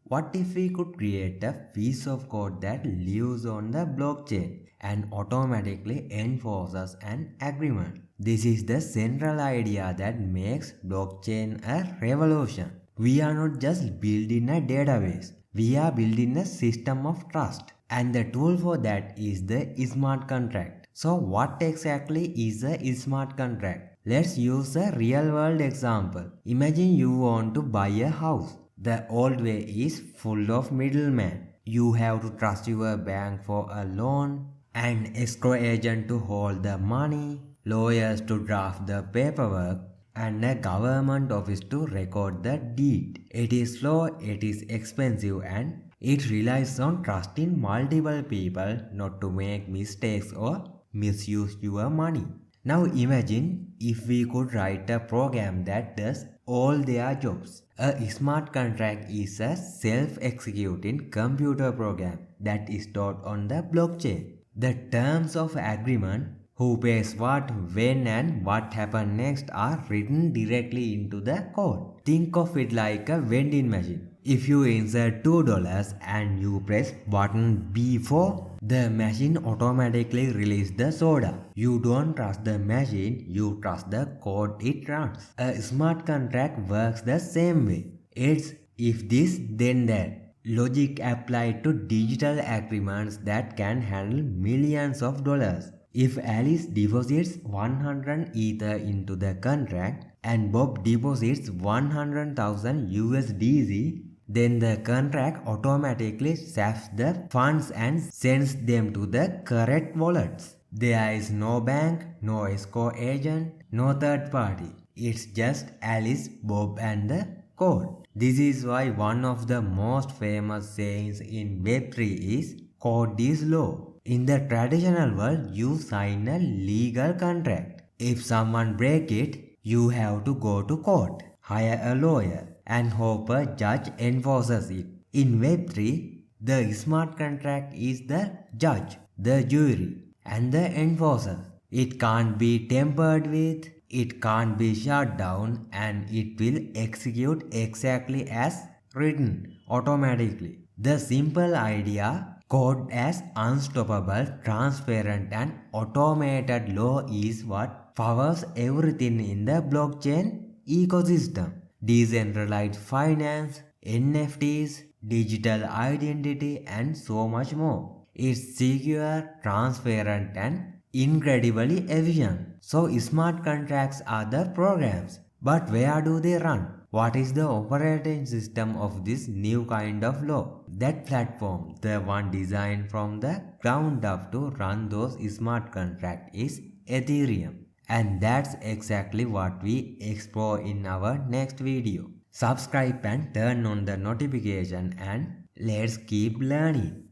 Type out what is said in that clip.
What if we could create a piece of code that lives on the blockchain and automatically enforces an agreement? This is the central idea that makes blockchain a revolution. We are not just building a database, we are building a system of trust. And the tool for that is the smart contract. So what exactly is a smart contract? Let's use a real world example. Imagine you want to buy a house. The old way is full of middlemen. You have to trust your bank for a loan, an escrow agent to hold the money, lawyers to draft the paperwork, and a government office to record the deed. It is slow, it is expensive, and it relies on trusting multiple people not to make mistakes or misuse your money. Now imagine if we could write a program that does all their jobs. A smart contract is a self-executing computer program that is stored on the blockchain. The terms of agreement, who pays what, when and what happens next are written directly into the code. Think of it like a vending machine. If you insert $2 and you press button B4, the machine automatically releases the soda. You don't trust the machine, you trust the code it runs. A smart contract works the same way. It's if this then that. Logic applied to digital agreements that can handle millions of dollars. If Alice deposits 100 Ether into the contract and Bob deposits 100,000 USDC, then the contract automatically saves the funds and sends them to the correct wallets. There is no bank, no escrow agent, no third party. It's just Alice, Bob and the code. This is why one of the most famous sayings in Web3 is code is law. In the traditional world, you sign a legal contract. If someone breaks it, you have to go to court, hire a lawyer, and hope a judge enforces it. In Web3, the smart contract is the judge, the jury, and the enforcer. It can't be tampered with, it can't be shut down, and it will execute exactly as written automatically. The simple idea, code as unstoppable, transparent, and automated law is what powers everything in the blockchain ecosystem. Decentralized finance, NFTs, digital identity, and so much more. It's secure, transparent, and incredibly efficient. So smart contracts are the programs. But where do they run? What is the operating system of this new kind of law? That platform, the one designed from the ground up to run those smart contracts, is Ethereum. And that's exactly what we explore in our next video. Subscribe and turn on the notification and let's keep learning.